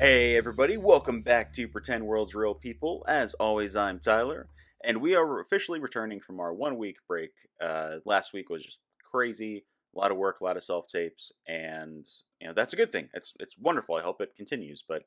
Hey everybody, welcome back to Pretend World's Real People. As always, I'm Tyler, and we are officially returning from our 1 week break. Last week was just crazy, a lot of work, a lot of self-tapes, and that's a good thing. It's wonderful. I hope it continues, but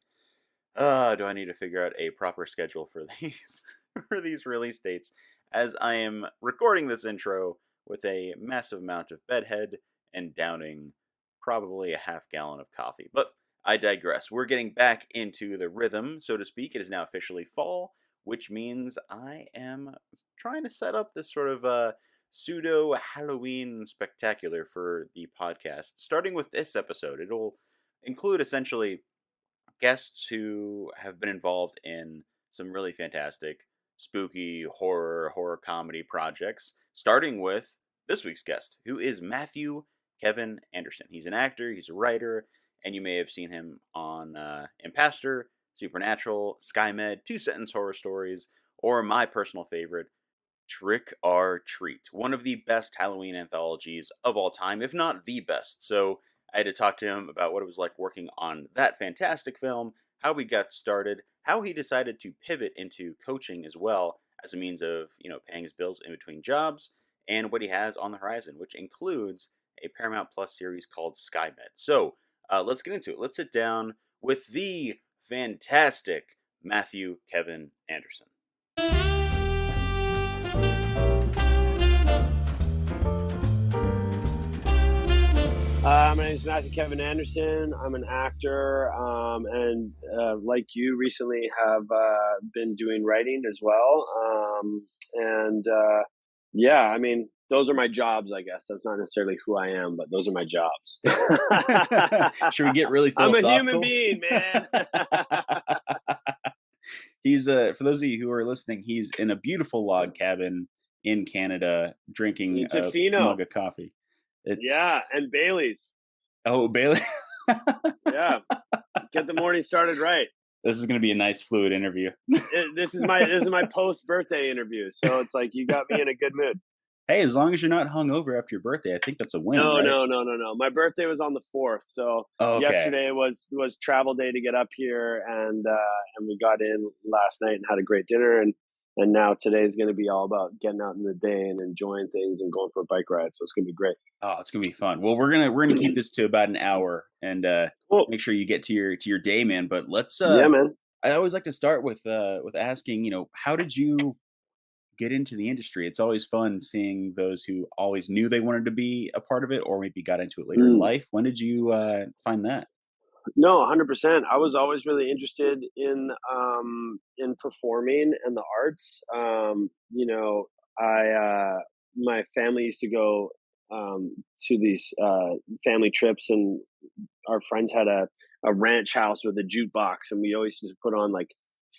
do I need to figure out a proper schedule for these for these release dates as I am recording this intro with a massive amount of bedhead and downing probably a half gallon of coffee. But I digress. We're getting back into the rhythm, so to speak. It is now officially fall, which means I am trying to set up this sort of pseudo Halloween spectacular for the podcast. Starting with this episode, it'll include essentially guests who have been involved in some really fantastic spooky horror comedy projects, starting with this week's guest, who is Matthew Kevin Anderson. He's an actor, he's a writer, and you may have seen him on Impastor, Supernatural, Skymed, Two Sentence Horror Stories, or my personal favorite, Trick or Treat, one of the best Halloween anthologies of all time, if not the best. So I had to talk to him about what it was like working on that fantastic film, how he got started, how he decided to pivot into coaching as well as a means of, paying his bills in between jobs, and what he has on the horizon, which includes a Paramount Plus series called Skymed. So let's get into it. Let's sit down with the fantastic Matthew Kevin Anderson. My name is Matthew Kevin Anderson. I'm an actor, and like you, recently have been doing writing as well. Yeah, I mean, those are my jobs, I guess. That's not necessarily who I am, but those are my jobs. Should we get really I'm philosophical? a human being, man. He's for those of you who are listening, he's in a beautiful log cabin in Canada drinking a Tofino. mug of coffee. Yeah, and Bailey's. Oh, Bailey. Yeah, get the morning started right. This is going to be a nice fluid interview. This is my post birthday interview, so it's like you got me in a good mood. Hey, as long as you're not hungover after your birthday, I think that's a win. No, right? No. My birthday was on the 4th, so yesterday was travel day to get up here, and we got in last night and had a great dinner, and now today is going to be all about getting out in the day and enjoying things and going for a bike ride. So it's going to be great. Oh, it's going to be fun. Well, we're gonna keep this to about an hour and cool. Make sure you get to your day, man. But let's yeah, man. I always like to start with asking, how did you get into the industry? It's always fun seeing those who always knew they wanted to be a part of it, or maybe got into it later in life. When did you find that? No, 100%. I was always really interested in performing and the arts. My family used to go to these family trips, and our friends had a ranch house with a jukebox, and we always used to put on like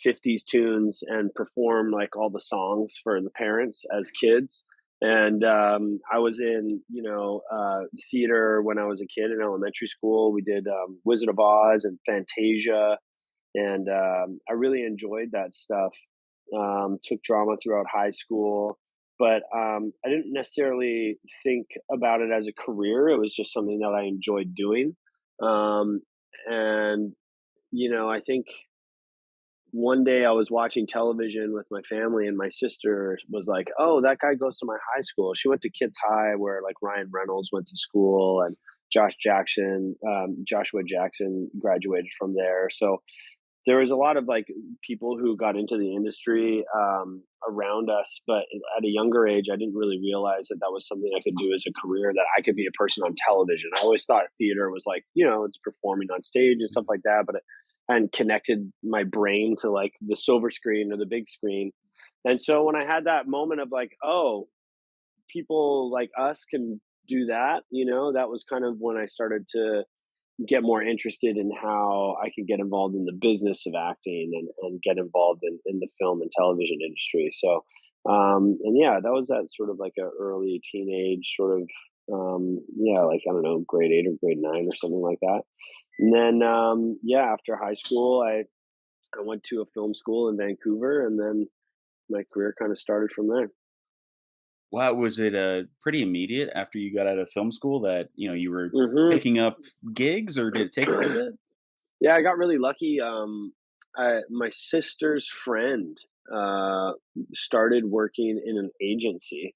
50s tunes and perform like all the songs for the parents as kids. And I was in theater when I was a kid in elementary school. We did Wizard of Oz and Fantasia, and I really enjoyed that stuff. Took drama throughout high school, but I didn't necessarily think about it as a career. It was just something that I enjoyed doing. And I think one day I was watching television with my family, and my sister was like, "Oh, that guy goes to my high school." She went to Kids High, where like Ryan Reynolds went to school, and Joshua Jackson graduated from there. So there was a lot of like people who got into the industry around us, but at a younger age, I didn't really realize that was something I could do as a career, that I could be a person on television. I always thought theater was like, it's performing on stage and stuff like that, but I hadn't connected my brain to like the silver screen or the big screen. And so when I had that moment of like, oh, people like us can do that, that was kind of when I started to get more interested in how I could get involved in the business of acting and get involved in the film and television industry. So, and yeah, that was that sort of like a early teenage sort of, like, I don't know, grade 8 or grade 9 or something like that. And then, after high school, I went to a film school in Vancouver, and then my career kind of started from there. Wow, was it pretty immediate after you got out of film school that you were Mhm. picking up gigs, or did it take a little bit? Yeah, I got really lucky. My sister's friend uh, started working in an agency,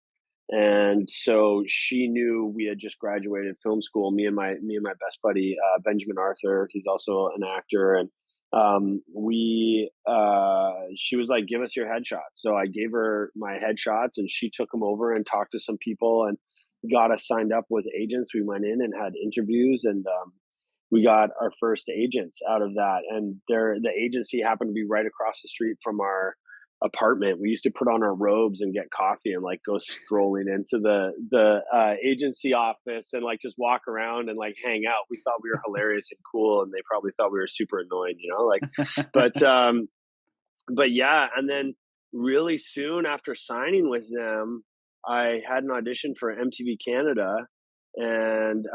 and so she knew we had just graduated film school. Me and my best buddy Benjamin Arthur. He's also an actor, and she was like, "Give us your headshots." So I gave her my headshots, and she took them over and talked to some people and got us signed up with agents. We went in and had interviews, and we got our first agents out of that. And the agency happened to be right across the street from our apartment. We used to put on our robes and get coffee and like go strolling into the agency office and like just walk around and like hang out. We thought we were hilarious and cool, and they probably thought we were super annoying, like. But but yeah, and then really soon after signing with them, I had an audition for MTV Canada, and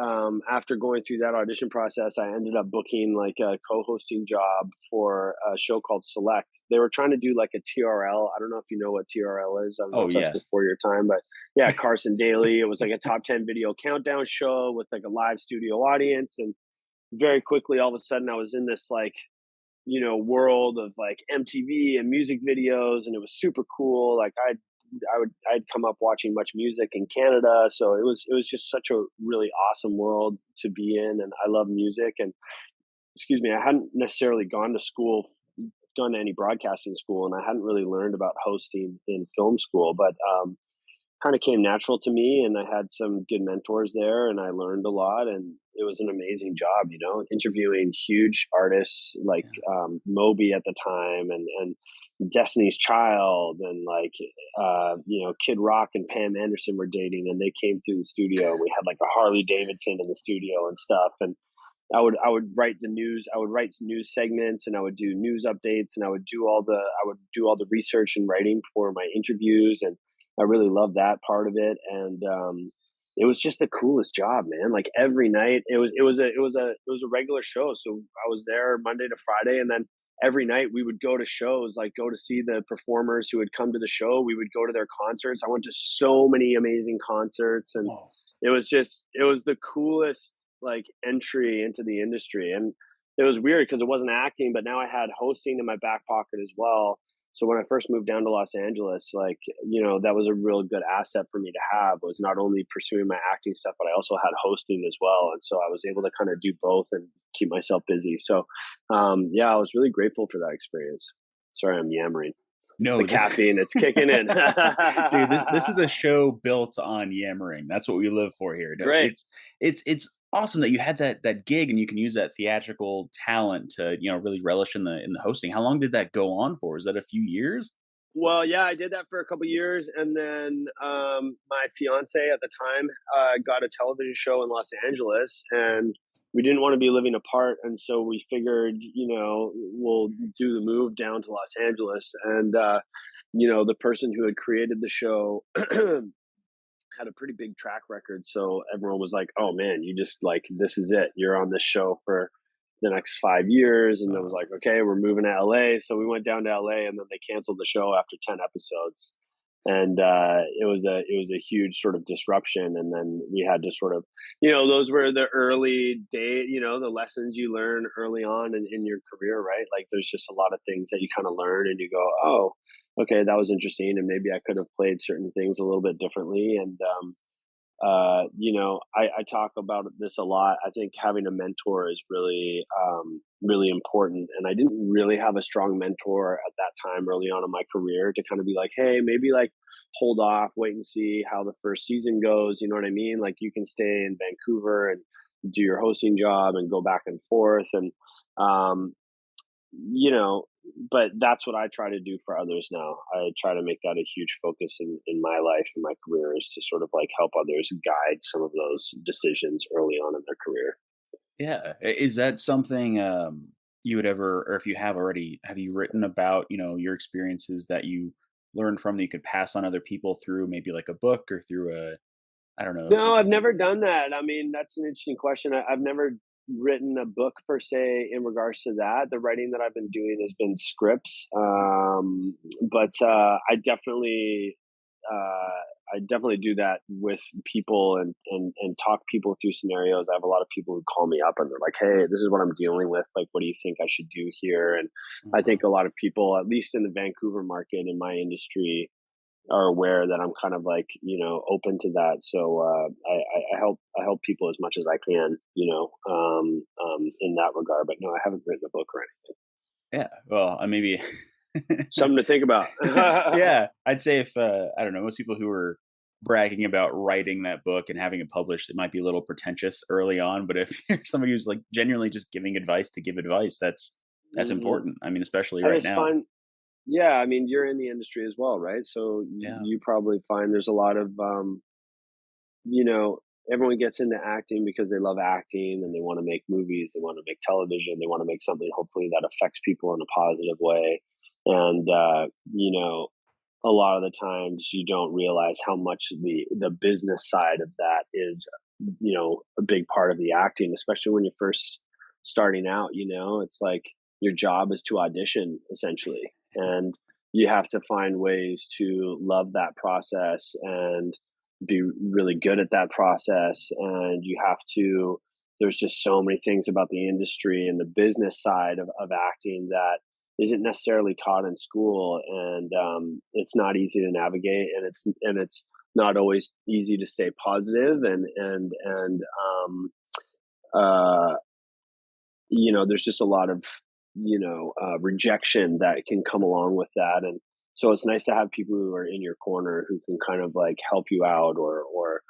after going through that audition process, I ended up booking like a co-hosting job for a show called Select. They were trying to do like a TRL. I don't know if you know what TRL is. I don't know Oh if that's yeah. before your time, but yeah, Carson Daly. It was like a top 10 video countdown show with like a live studio audience, and very quickly, all of a sudden, I was in this like world of like MTV and music videos, and it was super cool. Like I'd come up watching Much Music in Canada, so it was just such a really awesome world to be in, and I love music. And excuse me, I hadn't necessarily gone to any broadcasting school, and I hadn't really learned about hosting in film school, but kind of came natural to me, and I had some good mentors there, and I learned a lot, and it was an amazing job, interviewing huge artists like Yeah. Moby at the time, and Destiny's Child, and like Kid Rock and Pam Anderson were dating, and they came through the studio, and we had like a Harley Davidson in the studio and stuff. And I would write the news. I would write news segments, and I would do news updates, and I would do all the research and writing for my interviews, and I really loved that part of it. And it was just the coolest job, man. Like Yeah. every night, it was a regular show. So I was there Monday to Friday, and then every night we would go to shows, like go to see the performers who had come to the show. We would go to their concerts. I went to so many amazing concerts, and Whoa. it was the coolest like entry into the industry. And it was weird because it wasn't acting, but now I had hosting in my back pocket as well. So when I first moved down to Los Angeles, like, that was a real good asset for me to have, was not only pursuing my acting stuff, but I also had hosting as well. And so I was able to kind of do both and keep myself busy. So yeah, I was really grateful for that experience. Sorry, I'm yammering. It's the No, this caffeine, it's kicking in. dude, this is a show built on yammering. That's what we live for here. No, Great. it's awesome that you had that gig and you can use that theatrical talent to, really relish in the hosting. How long did that go on for? Was that a few years? Well, yeah, I did that for a couple years, and then my fiance at the time got a television show in Los Angeles, and we didn't want to be living apart, and so we figured, we'll do the move down to Los Angeles. And the person who had created the show had a pretty big track record, so everyone was like, "Oh man, you just like this is it. You're on this show for the next 5 years." And it was like, "Okay, we're moving to LA." So we went down to LA, and then they canceled the show after 10 episodes, and it was a huge sort of disruption. And then we had to sort of, those were the early day, the lessons you learn early on in your career, right? Like there's just a lot of things that you kind of learn, and you go, "Oh, okay, that was interesting, and maybe I could have played certain things a little bit differently." And I talk about this a lot. I think having a mentor is really, really important. And I didn't really have a strong mentor at that time early on in my career to kind of be like, hey, maybe like hold off, wait and see how the first season goes. You know what I mean? Like you can stay in Vancouver and do your hosting job and go back and forth. And um, you know, but that's what I try to do for others now. I try to make that a huge focus in my life and my career, is to sort of like help others guide some of those decisions early on in their career. Yeah. Is that something, you would ever, or if you have already, have you written about, your experiences that you learned from that you could pass on other people through maybe like a book or through I don't know, No, I've something. never done that. I mean, that's an interesting question. I've never written a book per se in regards to that. The writing that I've been doing has been scripts, but I definitely I definitely do that with people and talk people through scenarios. I have a lot of people who call me up and they're like, "Hey, this is what I'm dealing with. Like, what do you think I should do here?" And Oh, I think wow. a lot of people, at least in the Vancouver market in my industry, are aware that I'm kind of like, open to that. So I help people as much as I can, in that regard. But no, I haven't written a book or anything. Yeah. Well, maybe. Something to think about. Yeah, I'd say if I don't know, most people who are bragging about writing that book and having it published, it might be a little pretentious early on. But if you're somebody who's like genuinely just giving advice to give advice, that's Hmm. important. I mean, especially And right it's now. fun. Yeah, I mean, you're in the industry as well, right? So Yeah. you probably find there's a lot of, you know, everyone gets into acting because they love acting and they want to make movies, they want to make television, they want to make something hopefully that affects people in a positive way. And, a lot of the times you don't realize how much the business side of that is, a big part of the acting, especially when you're first starting out. It's like your job is to audition essentially, and you have to find ways to love that process and be really good at that process. And you have to there's just so many things about the industry and the business side of acting that isn't necessarily taught in school, and it's not easy to navigate, and it's not always easy to stay positive, and uh, there's just a lot of rejection that can come along with that, and so it's nice to have people who are in your corner who can kind of like help you out, or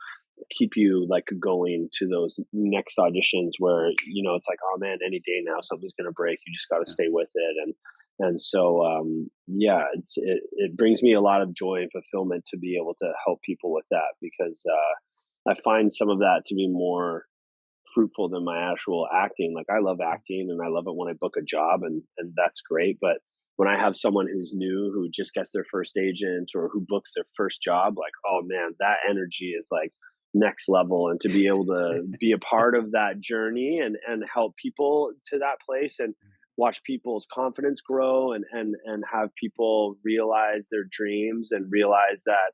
keep you like going to those next auditions where it's like, oh man, any day now something's going to break, you just got to Yeah. stay with it. And so yeah, it brings me a lot of joy and fulfillment to be able to help people with that, because I find some of that to be more fruitful than my actual acting. Like, I love acting and I love it when I book a job, and that's great. But when I have someone who's new, who just gets their first agent or who books their first job, like, oh man, that energy is like next level. And to be able to be a part of that journey and help people to that place, and watch people's confidence grow, and have people realize their dreams and realize that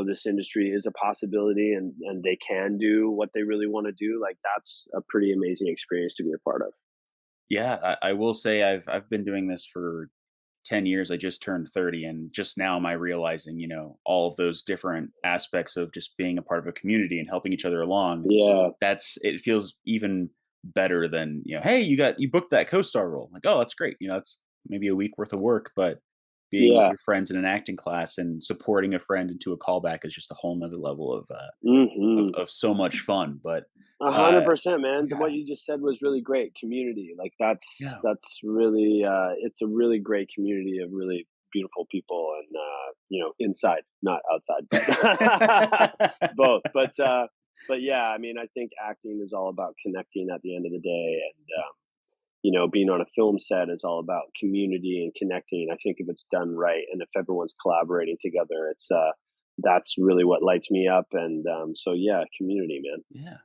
this industry is a possibility, and they can do what they really want to do, like, that's a pretty amazing experience to be a part of. Yeah, I will say I've been doing this for 10 years. I just turned 30, and just now am I realizing, all of those different aspects of just being a part of a community and helping each other along. Yeah, It feels even better than, hey, you booked that co-star role. Like, oh, that's great. That's maybe a week worth of work, but being with yeah. your friends in an acting class and supporting a friend into a callback is just a whole nother level Hmm. of so much fun. But A hundred uh percent, man. yeah, What you just said was really great. Community, like, yeah. that's really it's a really great community of really beautiful people, and inside, not outside, but both. But yeah, I mean, I think acting is all about connecting at the end of the day, and being on a film set is all about community and connecting. I think if it's done right and if everyone's collaborating together, it's that's really what lights me up. And so yeah, community, man. Yeah.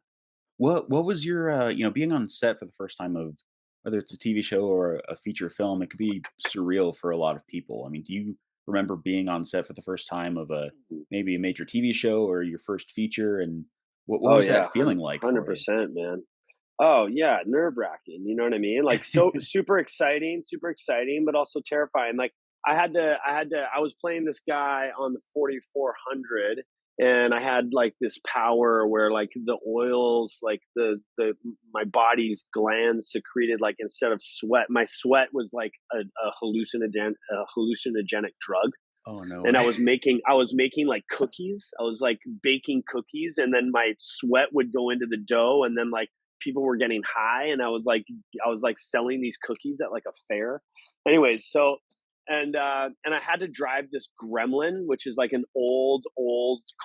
What was your being on set for the first time of whether it's a TV show or a feature film, it could be surreal for a lot of people. I mean, do you remember being on set for the first time of a maybe a major TV show or your first feature, and what Oh was that yeah, feeling like hundred for you? percent, man. Oh yeah, nerve wracking. You know what I mean? Like, so super exciting, but also terrifying. Like, I was playing this guy on the 4400, and I had like this power where like the oils, like my body's glands secreted, like, instead of sweat, my sweat was like a hallucinogenic drug. Oh, no And way. I was making like cookies. I was like baking cookies, and then my sweat would go into the dough, and then like people were getting high, and I was like selling these cookies at like a fair. Anyways, so and I had to drive this Gremlin, which is like an old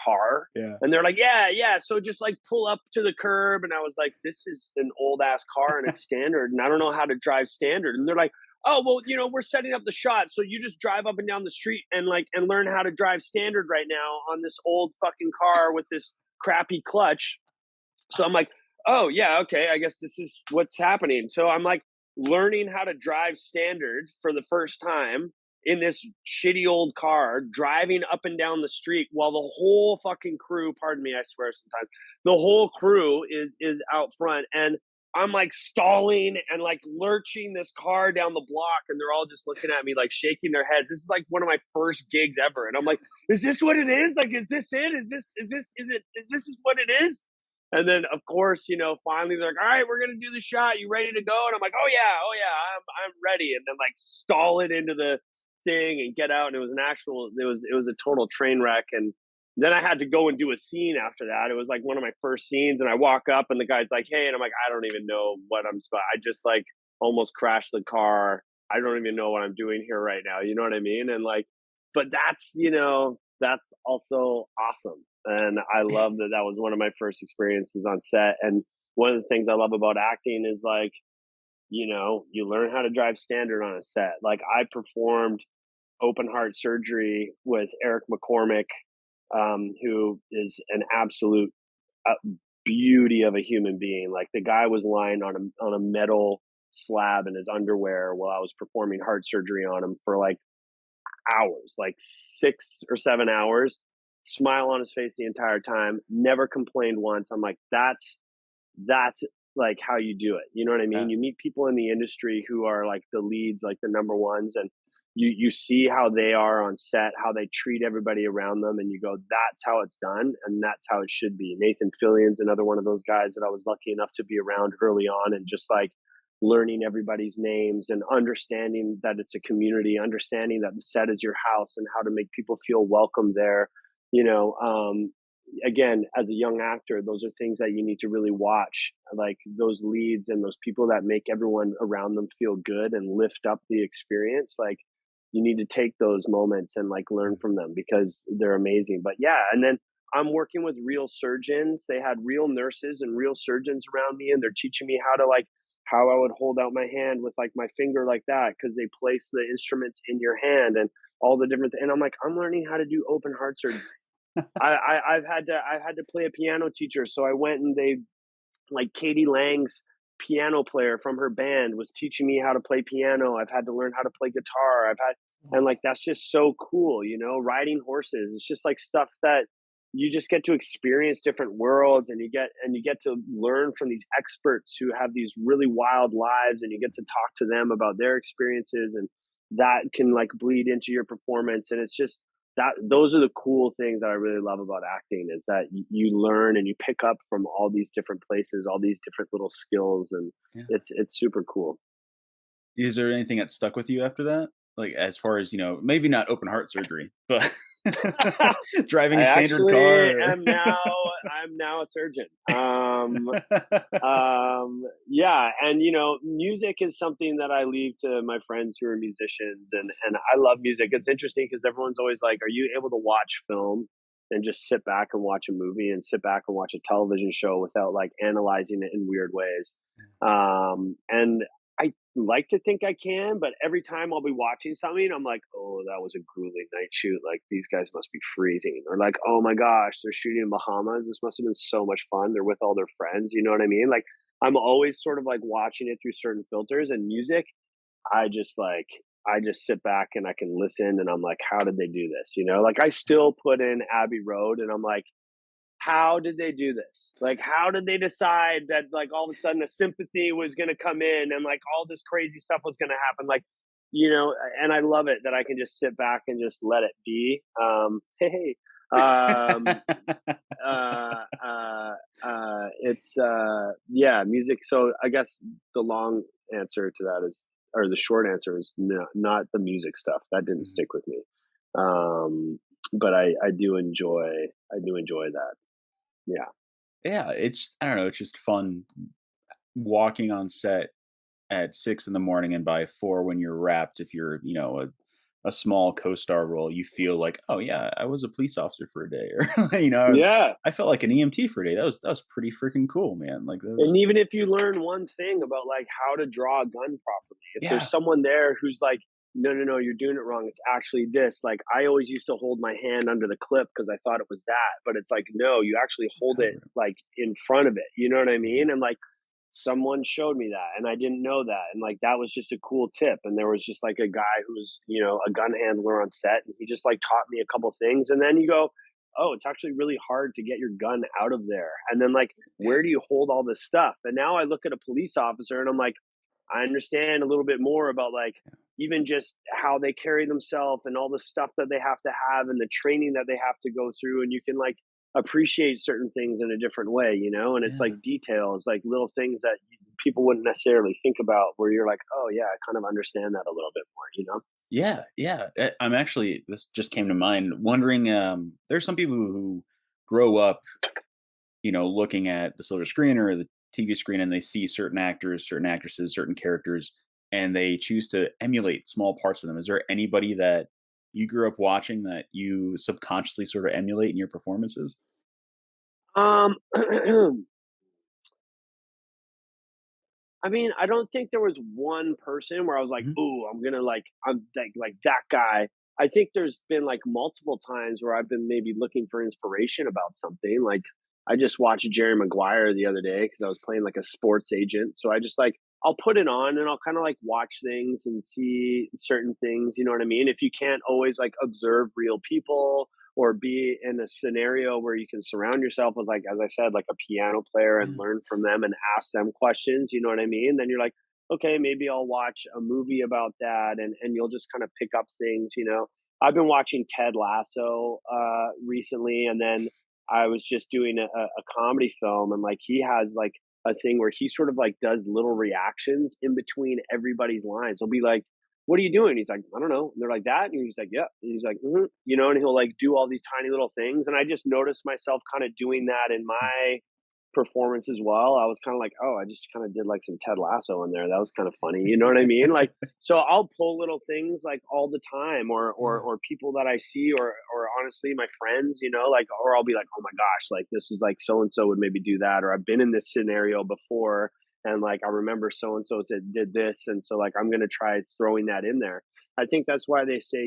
car. Yeah. And they're like, yeah, yeah. So just like pull up to the curb. And I was like, this is an old ass car and it's standard. And I don't know how to drive standard. And they're like, oh well, we're setting up the shot, so you just drive up and down the street and learn how to drive standard right now on this old fucking car with this crappy clutch. So I'm like, oh yeah, okay, I guess this is what's happening. So I'm like learning how to drive standard for the first time in this shitty old car driving up and down the street while the whole fucking crew, pardon me, I swear sometimes, the whole crew is out front, and I'm like stalling and like lurching this car down the block, and they're all just looking at me like shaking their heads. This is like one of my first gigs ever, and I'm like, "Is this what it is? Like, is this it? Is this what it is?" And then, of course, finally they're like, "All right, we're gonna do the shot. You ready to go?" And I'm like, oh yeah, I'm ready." And then like stall it into the thing and get out, and it was a total train wreck. And then I had to go and do a scene after that. It was like one of my first scenes, and I walk up, and the guy's like, "Hey," and I'm like, "I don't even know what I just like almost crashed the car. I don't even know what I'm doing here right now." You know what I mean? And like, but that's also awesome. And I love that that was one of my first experiences on set. And one of the things I love about acting is like, you learn how to drive standard on a set. Like I performed open heart surgery with Eric McCormick, who is an absolute beauty of a human being. Like the guy was lying on a metal slab in his underwear while I was performing heart surgery on him for like hours, like 6 or 7 hours. Smile on his face the entire time. Never complained once. I'm like, that's like how you do it. You know what I Yeah. mean? You meet people in the industry who are like the leads, like the number ones, and you see how they are on set, how they treat everybody around them, and you go, that's how it's done, and that's how it should be. Nathan Fillion's another one of those guys that I was lucky enough to be around early on, and just like learning everybody's names and understanding that it's a community, understanding that the set is your house and how to make people feel welcome there. You know, again, as a young actor, those are things that you need to really watch, like those leads and those people that make everyone around them feel good and lift up the experience. Like you need to take those moments and like learn from them because they're amazing. But yeah, and then I'm working with real surgeons. They had real nurses and real surgeons around me, and they're teaching me how to like how I would hold out my hand with like my finger like that because they place the instruments in your hand and all the different. And I'm like, I'm learning how to do open heart surgery. I've had to play a piano teacher, so I went and they like Katie Lang's piano player from her band was teaching me how to play piano. I've had to learn how to play guitar. And like that's just so cool, riding horses. It's just like stuff that you just get to experience different worlds, and you get to learn from these experts who have these really wild lives, and you get to talk to them about their experiences, and that can like bleed into your performance. And it's just that those are the cool things that I really love about acting is that you learn and you pick up from all these different places, all these different little skills, and Yeah. it's super cool. Is there anything that stuck with you after that? Like, as far as, maybe not open heart surgery, but driving I a standard actually car or am now I'm now a surgeon. Yeah, and music is something that I leave to my friends who are musicians, and I love music. It's interesting because everyone's always like, "Are you able to watch film and just sit back and watch a movie and sit back and watch a television show without like analyzing it in weird ways?" And I like to think I can, but every time I'll be watching something, I'm like, "Oh, that was a grueling night shoot. Like these guys must be freezing." Or like, "Oh my gosh, they're shooting in Bahamas. This must have been so much fun. They're with all their friends." You know what I mean? Like I'm always sort of like watching it through certain filters. And music, I just sit back and I can listen, and I'm like, "How did they do this?" Like I still put in Abbey Road, and I'm like, how did they do this? Like, how did they decide that like all of a sudden a sympathy was going to come in and like all this crazy stuff was going to happen? Like, and I love it that I can just sit back and just let it be. Hey, um, it's yeah, music. So I guess the long answer to that is, or the short answer is, no, not the music stuff. That didn't Mhm. stick with me. But I do enjoy that. Yeah. Yeah, I don't know, it's just fun walking on set at 6 in the morning, and by 4 when you're wrapped, if you're, a small co-star role, you feel like, "Oh, yeah, I was a police officer for a day," or, Yeah. I felt like an EMT for a day. That was pretty freaking cool, man. Like, that And was even if you learn one thing about like how to draw a gun properly, if there's yeah, someone there who's like, no, no, no, you're doing it wrong. It's actually this. Like I always used to hold my hand under the clip because I thought it was that, but it's like, no, you actually hold it cover. like in front of it. You know what I Mhm. mean? And like someone showed me that and I didn't know that, and like that was just a cool tip. And there was just like a guy who was, a gun handler on set, and he just like taught me a couple things. And then you go, oh, it's actually really hard to get your gun out of there. And then like, where do you hold all this stuff? And now I look at a police officer and I'm like, I understand a little bit more about like even just how they carry themselves and all the stuff that they have to have and the training that they have to go through. And you can like appreciate certain things in a different way, and it's like Yeah. details, like little things that people wouldn't necessarily think about where you're like, oh yeah, I kind of understand that a little bit more. Yeah, yeah. I'm actually this just came to mind wondering, there's some people who grow up, looking at the silver screen or the TV screen and they see certain actors, certain actresses, certain characters, and they choose to emulate small parts of them. Is there anybody that you grew up watching that you subconsciously sort of emulate in your performances? Um, I mean, I don't think there was one person where I was like, Mhm. "Ooh, I'm like that guy." I think there's been like multiple times where I've been maybe looking for inspiration about something. Like I just watched Jerry Maguire the other day because I was playing like a sports agent. So I just like I'll put it on and I'll kind of like watch things and see certain things. You know what I mean? If you can't always like observe real people or be in a scenario where you can surround yourself with, like, as I said, like a piano player and Yeah. learn from them and ask them questions, you know what I mean? Then you're like, okay, maybe I'll watch a movie about that, and you'll just kind of pick up things. I've been watching Ted Lasso recently, and then I was just doing a comedy film, and like he has like a thing where he sort of like does little reactions in between everybody's lines. He'll be like, what are you doing? He's like, I don't know. And they're like, that? And he's like, yeah. And he's like, and he'll like do all these tiny little things. And I just noticed myself kind of doing that in my performance as well. I was kind of like, oh, I just kind of did like some Ted Lasso in there. That was kind of funny. You know what I mean? Like, so I'll pull little things like all the time, or Yeah. or people that I see, or honestly my friends, like, or I'll be like, oh my gosh, like this is like so and so would maybe do that, or I've been in this scenario before, and like I remember so and so did this, and so like I'm gonna try throwing that in there. I think that's why they say,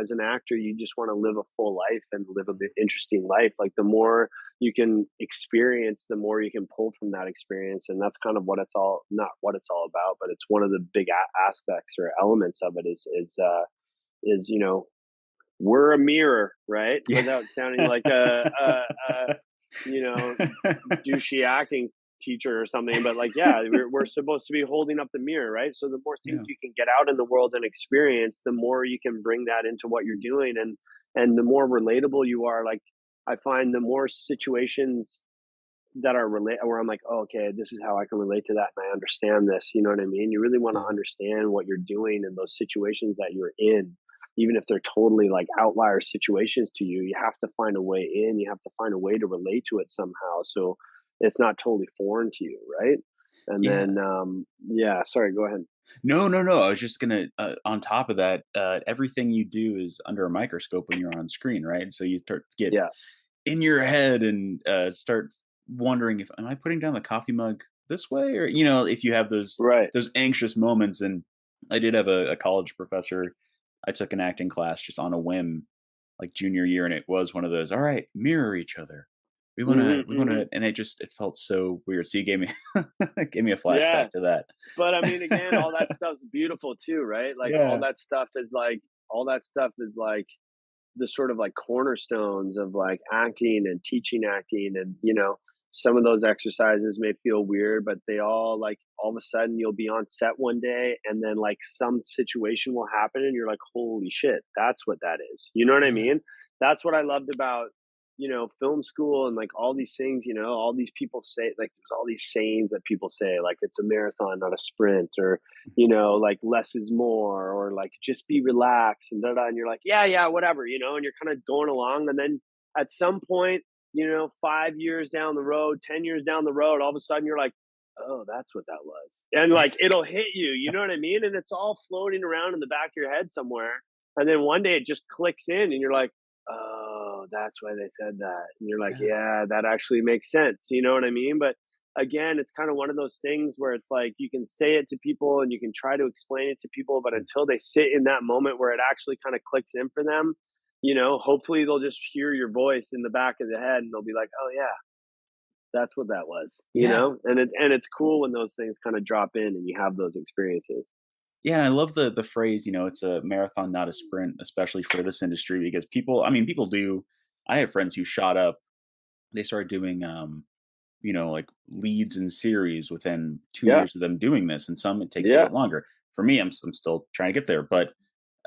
as an actor, you just want to live a full life and live an interesting life. Like the more you can experience, the more you can pull from that experience. And that's kind of what it's all, not what it's all about, but it's one of the big aspects or elements of it is, we're a mirror, right? Yeah. Without sounding like a you know, douchey acting teacher or something, but like, yeah, we're supposed to be holding up the mirror, right? So the more things Yeah. you can get out in the world and experience, the more you can bring that into what you're doing, and the more relatable you are. Like I find the more situations that are relate where I'm like, oh, okay, this is how I can relate to that, and I understand this. You know what I mean? You really want to Yeah. understand what you're doing in those situations that you're in, even if they're totally like outlier situations to you. You have to find a way in. You have to find a way to relate to it somehow, so it's not totally foreign to you, right? And Yeah. then, yeah, sorry, go ahead. No, no, no. I was just gonna, on top of that, everything you do is under a microscope when you're on screen, right? So you start to get Yeah, in your head and start wondering if am I putting down the coffee mug this way, or if you have right. those anxious moments. And I did have a college professor. I took an acting class just on a whim, like junior year, and it was one of those. All right, mirror each other. Hmm, We hmm. wanna, and it felt so weird. So you gave me gave me a Yeah, flashback to that. but I mean, again, all that stuff's beautiful too, right? Like Yeah. all that stuff is like the sort of like cornerstones of like acting and teaching acting. And some of those exercises may feel weird, but they all, like, all of a sudden you'll be on set one day and then like some situation will happen and you're like, holy shit, that's what that is. You know what I Yeah. mean? That's what I loved about film school, and like all these things, all these people say, like there's all these sayings that people say, like it's a marathon not a sprint, or like less is more, or like just be relaxed and da da. And you're like, yeah, yeah, whatever, and you're kind of going along. And then at some point, 5 years down the road, 10 years down the road, all of a sudden you're like, oh, that's what that was. And like it'll hit you, you know what I mean? And it's all floating around in the back of your head somewhere. And then one day it just clicks in and you're like, oh, that's why they said that. And you're like, Yeah. yeah, that actually makes sense. You know what I mean? But again, it's kind of one of those things where it's like you can say it to people and you can try to explain it to people, but until they sit in that moment where it actually kind of clicks in for them, hopefully they'll just hear your voice in the back of the head and they'll be like, oh yeah, That's what that was, you Yeah. know? And it's cool when those things kinda drop in and you have those experiences. Yeah, and I love the phrase, it's a marathon, not a sprint, especially for this industry because people do. I have friends who shot up. They started doing like leads in series within 2 Yeah, years of them doing this, and some it takes a little yeah. bit longer. For me, I'm still trying to get there, but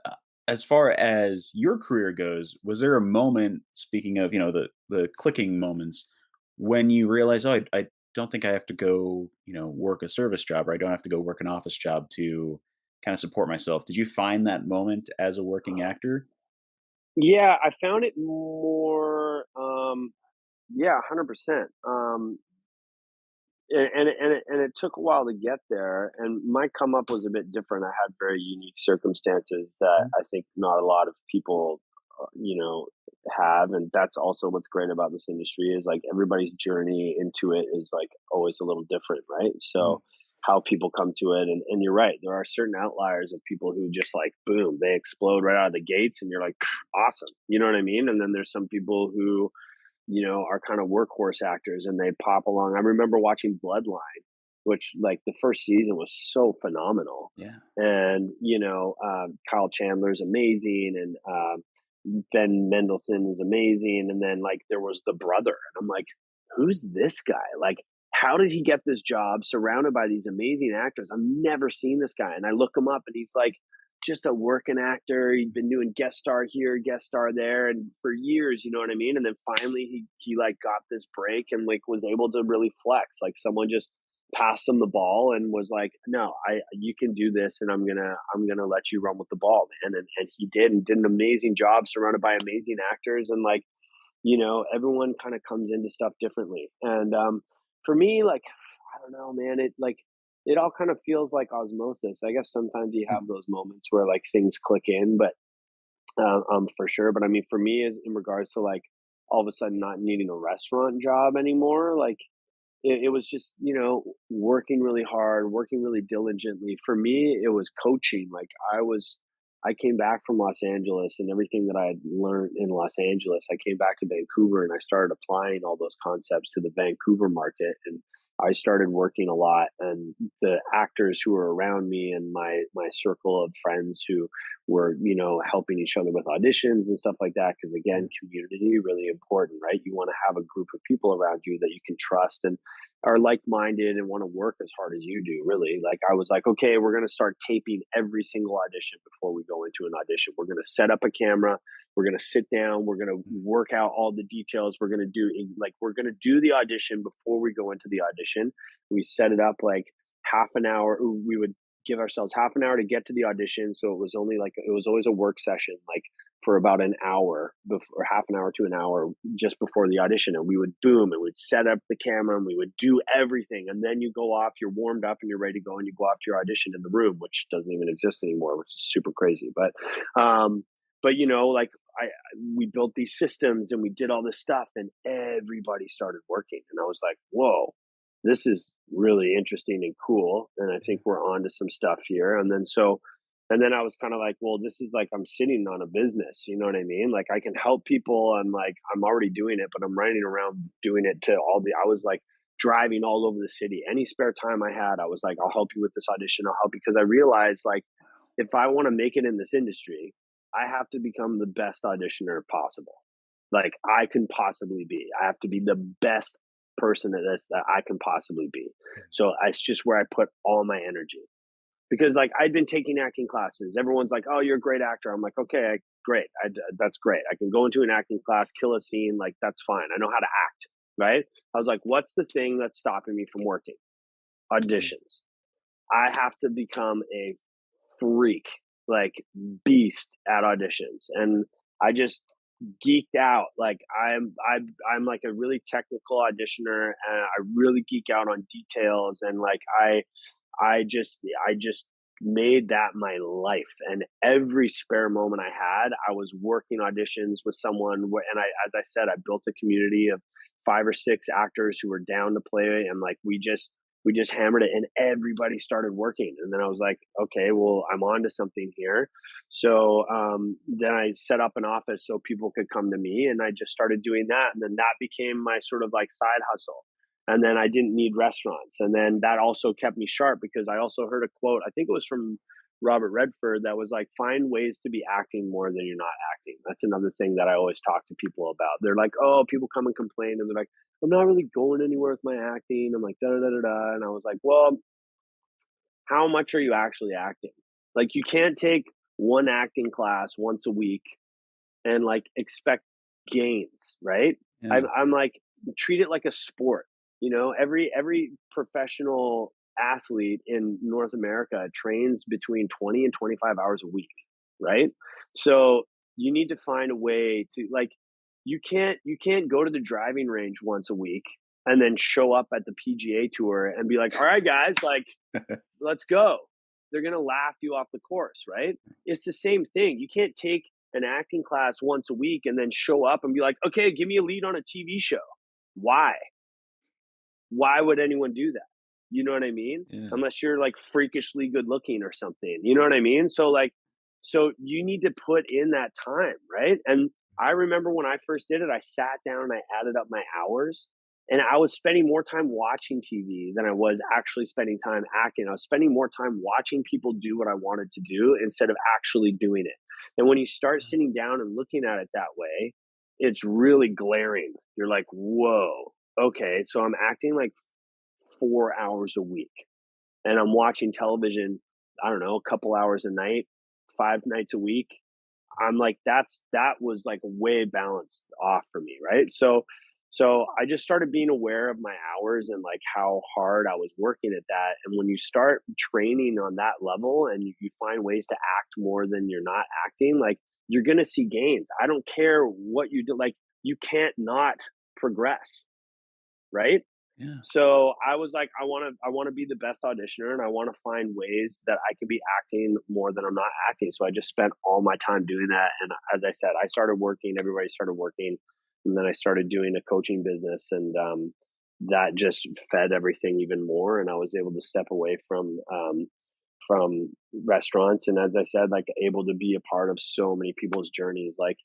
uh, as far as your career goes, was there a moment, speaking of, the clicking moments, when you realize, "Oh, I don't think I have to go, work a service job, or I don't have to go work an office job to kinda support myself." Did you find that moment as a working actor? Yeah, I found it more, yeah, 100%. And it took a while to get there, and my come up was a bit different. I had very unique circumstances that Mhm. I think not a lot of people, have, and that's also what's great about this industry is, like, everybody's journey into it is, like, always a little different, right? Mhm. So, how people come to it and you're right, there are certain outliers of people who just, like, boom, they explode right out of the gates, and you're like, "Awesome." You know what I mean? And then there's some people who are kind of workhorse actors and they pop along. I remember watching Bloodline, which like the first season was so phenomenal. Yeah. And, Kyle Chandler's amazing and Ben Mendelsohn is amazing. And then like there was the brother. And I'm like, who's this guy? Like, how did he get this job surrounded by these amazing actors? I've never seen this guy. And I look him up and he's like just a working actor. He'd been doing guest star here, guest star there, and for years, you know what I mean? And then finally he like got this break and like was able to really flex. Like someone just passed him the ball and was like, "No, I you can do this, and I'm gonna let you run with the ball, man." And he did and did an amazing job, surrounded by amazing actors, and like everyone kind of comes into stuff differently. And for me, like I don't know, man, it all kind of feels like osmosis. I guess sometimes you have Mhm. those moments where like things click in, but for sure. But I mean, for me, in regards to like all of a sudden not needing a restaurant job anymore, like it was just working really hard, working really diligently. For me it was coaching. Like I came back from Los Angeles and everything that I had learned in Los Angeles, I came back to Vancouver and I started applying all those concepts to the Vancouver market. And I started working a lot, and the actors who were around me and my circle of friends who were helping each other with auditions and stuff like that, because Yeah. again, community really important, right? You want to have a group of people around you that you can trust and are like-minded and want to work as hard as you do, really. Like I was like, okay, we're going to start taping every single audition before we go into an audition. We're going to set up a camera, we're going to sit down, we're going to Mhm. work out all the details. We're going to do the audition before we go into the audition. We set it up like half an hour. We would give ourselves half an hour to get to the audition, so it was always a work session, like for about an hour before, half an hour to an hour just before the audition. And we would boom and we'd set up the camera and we would do everything. And then you go off, you're warmed up and you're ready to go, and you go off to your audition in the room, which doesn't even exist anymore, which is super crazy. Um, but like we built these systems and we did all this stuff and everybody started working. And I was like, whoa, this is really interesting and cool. And I Yeah. think we're on to some stuff here. And then I was kind of like, well, this is like I'm sitting on a business, you know what I mean? Like I can help people and like I'm already doing it, but I'm running around doing it to I was like driving all over the city. Any spare time I had, I was like, I'll help you with this audition. I'll help you, because I realized like if I want to make it in this industry, I have to become the best auditioner possible. Like I can possibly be. I have to be the best person at this that I can possibly be. So it's just where I put all my energy, because like I'd been taking acting classes. Everyone's like, "Oh, you're a great actor." I'm like, "Okay, great. That's great. I can go into an acting class, kill a scene. Like that's fine. I know how to act." Right? I was like, "What's the thing that's stopping me from working?" Mhm. Auditions. I have to become a freak, like beast at auditions, and I just geeked out. Like I'm like a really technical auditioner, and I really geek out on details, and like I just made that my life. And every spare moment I had, I was working auditions with someone. And as I said, I built a community of 5 or 6 actors who were down to play, and like we just hammered it, and everybody started working. And then I was like, okay, well, I'm on to something here. So then I set up an office so people could come to me, and I just started doing that. And then that became my sort of like side hustle. And then I didn't need restaurants. And then that also kept me sharp because I also heard a quote, I think it was from Robert Redford, that was like, find ways to be acting more than you're not acting. That's another thing that I always talk to people about. They're like, oh, people come and complain and they're like, I'm not really going anywhere with my acting. I'm like, da da da da da. And I was like, well, how much are you actually acting? Like, you can't take one acting class once a week and like expect gains, right? Yeah. I'm like, treat it like a sport. You know, every professional athlete in North America trains between 20 and 25 hours a week, right? So you need to find a way to like, you can't go to the driving range once a week and then show up at the PGA tour and be like, all right guys, like, let's go. They're going to laugh you off the course, right? It's the same thing. You can't take an acting class once a week and then show up and be like, okay, give me a lead on a TV show. Why? Why would anyone do that? You know what I mean? Yeah. Unless you're like freakishly good looking or something. You know what I mean? So like, so you need to put in that time, right? And I remember when I first did it, I sat down and I added up my hours, and I was spending more time watching TV than I was actually spending time acting. I was spending more time watching people do what I wanted to do instead of actually doing it. And when you start sitting down and looking at it that way, it's really glaring. You're like, whoa, okay, so I'm acting like 4 hours a week and I'm watching television, I don't know, a couple hours a night, 5 nights a week. I'm like, that was like way balanced off for me, right? So I just started being aware of my hours and like how hard I was working at that. And when you start training on that level and you find ways to act more than you're not acting, like, you're gonna see gains. I don't care what you do, like, you can't not progress, right? Yeah. So I was like, I want to be the best auditioner, and I want to find ways that I can be acting more than I'm not acting. So I just spent all my time doing that. And as I said, I started working. Everybody started working, and then I started doing a coaching business, and that just fed everything even more. And I was able to step away from restaurants, and as I said, like, able to be a part of so many people's journeys, like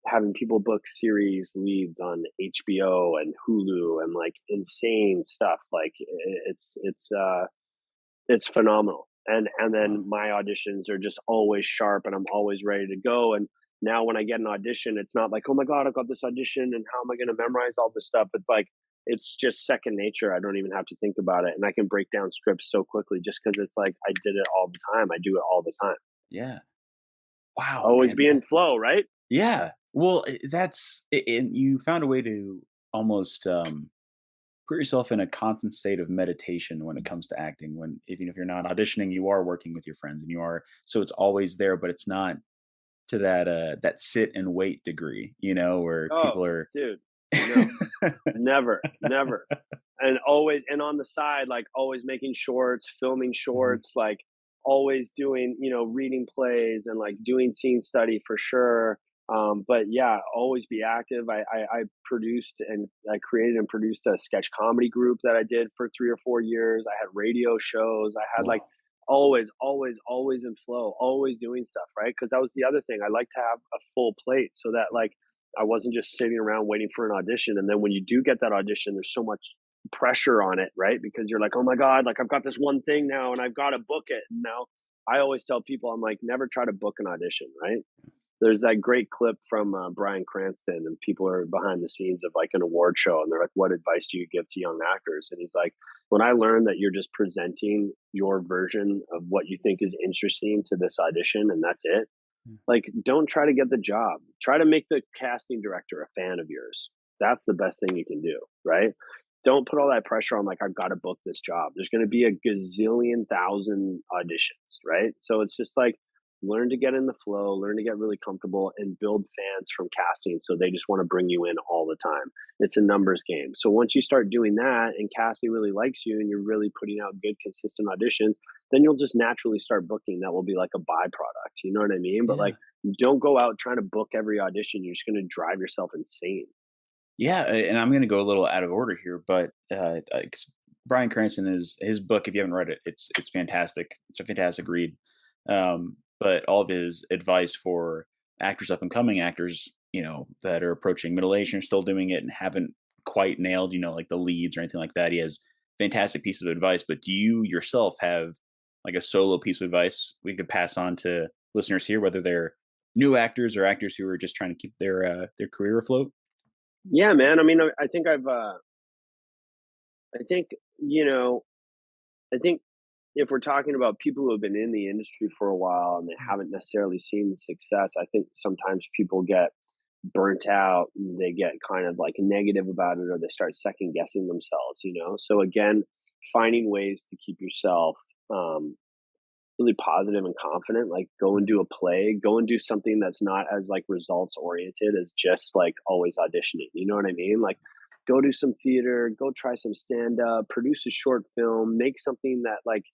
having people book series leads on HBO and Hulu and like insane stuff. Like, it's phenomenal. And Wow. then my auditions are just always sharp and I'm always ready to go. And now when I get an audition, it's not like, oh my God, I've got this audition and how am I going to memorize all this stuff? It's like, it's just second nature. I don't even have to think about it. And I can break down scripts so quickly just because it's like I did it all the time. I do it all the time. Yeah. Wow, Always man. be in flow, right? Yeah. Well, and you found a way to almost put yourself in a constant state of meditation when it comes to acting. When even if you're not auditioning, you are working with your friends, and you are so it's always there, but it's not to that sit and wait degree, where Oh, people are. dude, no. Never, never. And always, and on the side, like, always making shorts, filming Mhm. shorts, like, always doing, reading plays and like doing scene study for sure. But yeah, always be active. I produced and I created and produced a sketch comedy group that I did for 3 or 4 years. I had radio shows. I had like, Wow. always in flow, always doing stuff, right? Because that was the other thing. I like to have a full plate so that like I wasn't just sitting around waiting for an audition. And then when you do get that audition, there's so much pressure on it, right? Because you're like, oh my God, like, I've got this one thing now and I've got to book it. And now I always tell people, I'm like, never try to book an audition, right? There's that great clip from Bryan Cranston, and people are behind the scenes of like an award show, and they're like, "What advice do you give to young actors?" And he's like, "When I learned that you're just presenting your version of what you think is interesting to this audition, and that's it, Mm. like, don't try to get the job. Try to make the casting director a fan of yours. That's the best thing you can do, right? Don't put all that pressure on, like, I've got to book this job. There's going to be a gazillion thousand auditions, right? So it's just like, learn to get in the flow, learn to get really comfortable, and build fans from casting so they just want to bring you in all the time. It's a numbers game. So once you start doing that and casting really likes you and you're really putting out good, consistent auditions, then you'll just naturally start booking. That will be like a byproduct. You know what I mean? But Yeah. like, don't go out trying to book every audition. You're just going to drive yourself insane. Yeah, and I'm gonna go a little out of order here, but Brian Cranston is his book. If you haven't read it, it's fantastic. It's a fantastic read. But all of his advice for actors, up and coming actors, that are approaching middle age and are still doing it and haven't quite nailed, like the leads or anything like that. He has fantastic pieces of advice. But do you yourself have like a solo piece of advice we could pass on to listeners here, whether they're new actors or actors who are just trying to keep their career afloat? Yeah, man. I mean, I think I think, you know, I think if we're talking about people who have been in the industry for a while and they Mm. haven't necessarily seen the success, I think sometimes people get burnt out and they get kind of like negative about it, or they start second guessing themselves. So again, finding ways to keep yourself really positive and confident, like go and do a play, go and do something that's not as like results oriented as just like always auditioning. You know what I mean? Like go do some theater, go try some stand up, produce a short film, make something that like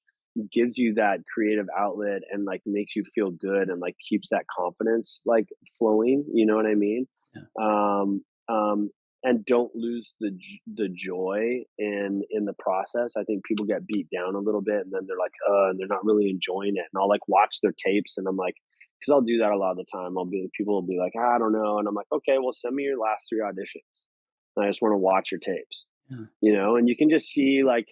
gives you that creative outlet and like makes you feel good and like keeps that confidence like flowing. You know what I mean? Yeah. um, um, and don't lose the joy in the process. I think people get beat down a little bit, and then they're like, and they're not really enjoying it. And I'll like watch their tapes, and I'm like, because I'll do that a lot of the time. People will be like, I don't know, and I'm like, okay, well, send me your last three auditions. And I just want to watch your tapes, Yeah. and you can just see like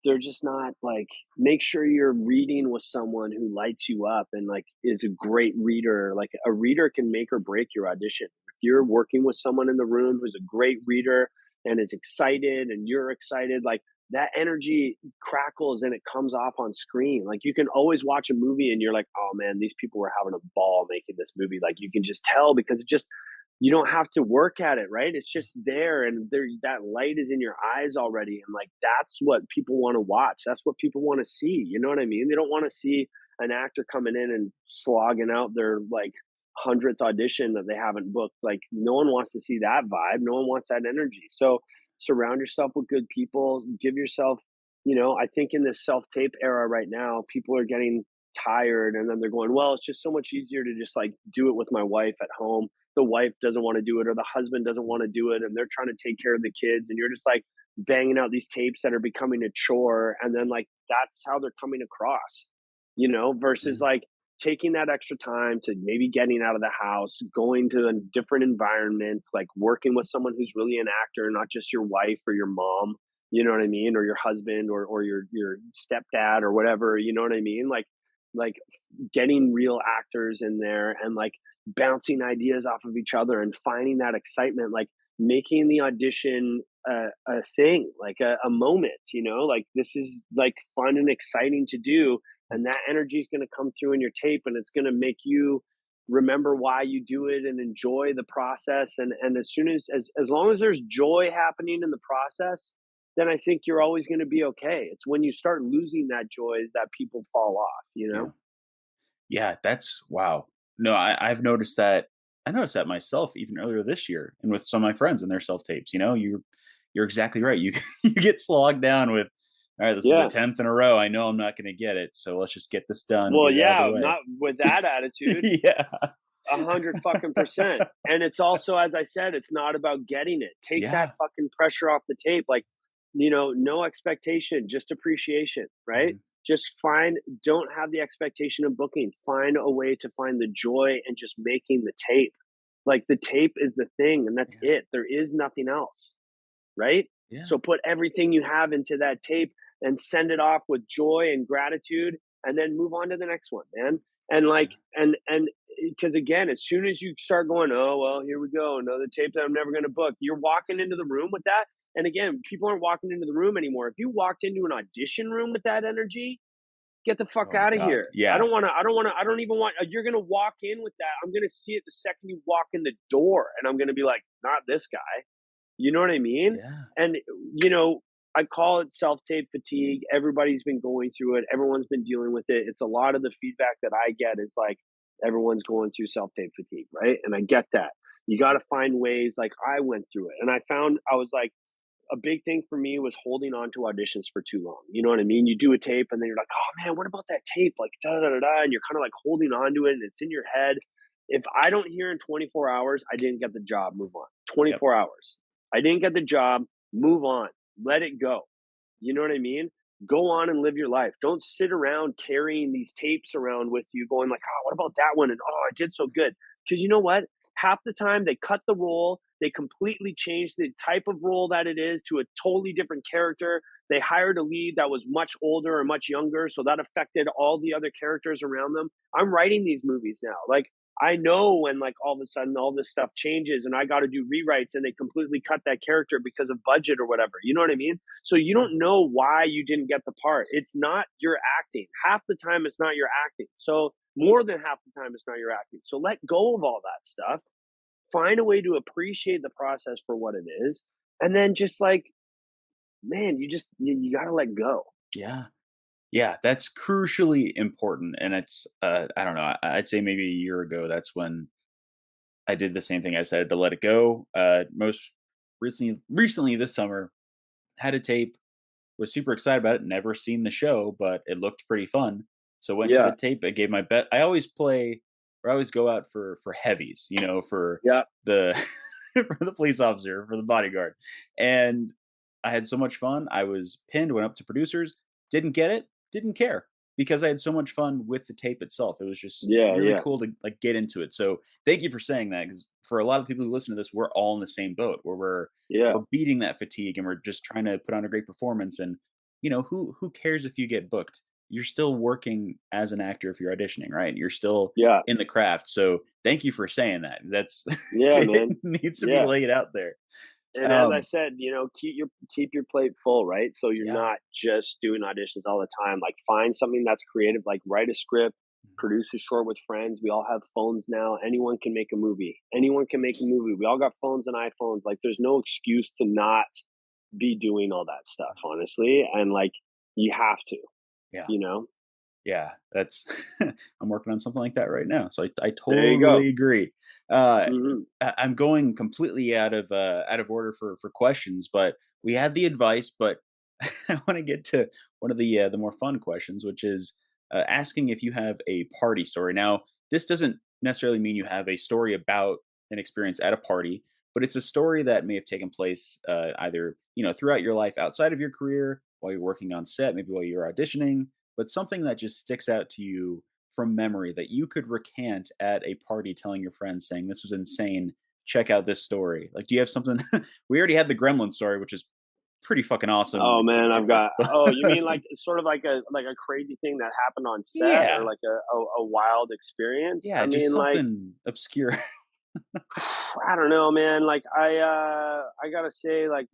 they're just not like, make sure you're reading with someone who lights you up and like is a great reader. Like a reader can make or break your audition. If you're working with someone in the room who's a great reader and is excited and you're excited, like that energy crackles and it comes off on screen. Like you can always watch a movie and you're like, oh man, these people were having a ball making this movie. Like you can just tell because it just, you don't have to work at it, right? It's just there, and there that light is in your eyes already, and like that's what people want to watch. That's what people want to see. You know what I mean? They don't want to see an actor coming in and slogging out their like 100th audition that they haven't booked. Like no one wants to see that vibe. No one wants that energy. So surround yourself with good people. Give yourself, I think in this self tape era right now, people are getting tired, and then they're going, well, it's just so much easier to just like do it with my wife at home. The wife doesn't want to do it, or the husband doesn't want to do it, and they're trying to take care of the kids, and you're just like banging out these tapes that are becoming a chore, and then like that's how they're coming across, versus Yeah. like taking that extra time to maybe getting out of the house, going to a different environment, like working with someone who's really an actor, not just your wife or your mom, you know what I mean, or your husband, or your stepdad or whatever, you know what I mean, like getting real actors in there and like bouncing ideas off of each other and finding that excitement, like making the audition a thing, like a moment, like this is like fun and exciting to do. And that energy is going to come through in your tape, and it's going to make you remember why you do it and enjoy the process. And as soon as long as there's joy happening in the process, then I think you're always going to be okay. It's when you start losing that joy that people fall off. Yeah. Yeah, that's wow. No, I've noticed that. I noticed that myself even earlier this year, and with some of my friends and their self tapes. You're exactly right. You you get slogged down with, all right, this is the Yeah. 10th in a row. I know I'm not going to get it, so let's just get this done, Well, get it out of the yeah, way. not with that attitude. Yeah, 100 fucking %. And it's also, as I said, it's not about getting it. Take that yeah, fucking pressure off the tape. Like, no expectation, just appreciation, right? mhm, Just don't have the expectation of booking. Find a way to find the joy and just making the tape. Like the tape is the thing, and that's yeah, it. There is nothing else, right? yeah, So put everything you have into that tape and send it off with joy and gratitude, and then move on to the next one, man. And like, yeah, and because again, as soon as you start going, oh, well, here we go, another tape that I'm never going to book, you're walking into the room with that. And again, people aren't walking into the room anymore. If you walked into an audition room with that energy, get the fuck oh out of god, here. yeah, I don't even want, you're going to walk in with that. I'm going to see it the second you walk in the door. And I'm going to be like, not this guy. You know what I mean? yeah, And, you know, I call it self tape fatigue. Everybody's been going through it. Everyone's been dealing with it. It's a lot of the feedback that I get is like, everyone's going through self tape fatigue, right? And I get that. You got to find ways, like I went through it. And I was like, a big thing for me was holding on to auditions for too long. You know what I mean? You do a tape and then you're like, oh man, what about that tape? Like, da da da da. And you're kind of like holding on to it and it's in your head. If I don't hear in 24 hours, I didn't get the job, move on. yep, 24 hours. I didn't get the job, move on. Let it go. You know what I mean? Go on and live your life. Don't sit around carrying these tapes around with you going like, oh, what about that one? And oh, I did so good. Because you know what? half the time they cut the role, they completely changed the type of role that it is to a totally different character. They hired a lead that was much older or much younger, so that affected all the other characters around them. I'm writing these movies now. Like, I know when, like, all of a sudden all this stuff changes and I got to do rewrites and they completely cut that character because of budget or whatever. You know what I mean? So you don't know why you didn't get the part. It's not your acting. Half the time it's not your acting. So more than half the time it's not your acting. So let go of all that stuff. Find a way to appreciate the process for what it is, and then just like, man, you got to let go. Yeah. Yeah, that's crucially important, and it's, I don't know, I'd say maybe a year ago, that's when I did the same thing. I decided to let it go. Most recently this summer, had a tape, was super excited about it, never seen the show, but it looked pretty fun. So went to the Yeah. tape, I gave my bet. I always play or I always go out for heavies, for Yeah. the for the police officer, for the bodyguard. And I had so much fun. I was pinned, went up to producers, didn't get it, didn't care because I had so much fun with the tape itself. It was just Yeah. really Yeah. cool to like get into it. So thank you for saying that because for a lot of people who listen to this, we're all in the same boat where Yeah. we're beating that fatigue and we're just trying to put on a great performance. And who cares if you get booked? You're still working as an actor if you're auditioning, right? You're still Yeah. in the craft. So thank you for saying that. That's Yeah, it man. needs to be Yeah. laid out there. And as I Um, said, keep your plate full, right? So you're yeah. not just doing auditions all the time. Like, find something that's creative, like write a script, produce a short with friends. We all have phones now. Anyone can make a movie. Anyone can make a movie. We all got phones and iPhones. Like, there's no excuse to not be doing all that stuff, honestly. And like, you have to, Yeah. you know? Yeah, that's I'm working on something like that right now, so I There you go. totally agree. Uh, Hmm. I'm going completely out of order for questions, but we had the advice, but I want to get to one of the more fun questions, which is asking if you have a party story. Now, this doesn't necessarily mean you have a story about an experience at a party, but it's a story that may have taken place either throughout your life outside of your career, while you're working on set, maybe while you're auditioning, but something that just sticks out to you from memory that you could recant at a party telling your friends saying this was insane, check out this story. Like, do you have something? We already had the gremlin story, which is pretty fucking awesome Oh to man, begin I've with. got. Oh, you mean like sort of like a crazy thing that happened on set, or Yeah, like a wild experience? yeah, I just mean, like, something obscure. I don't know, man. Like, I gotta say, like,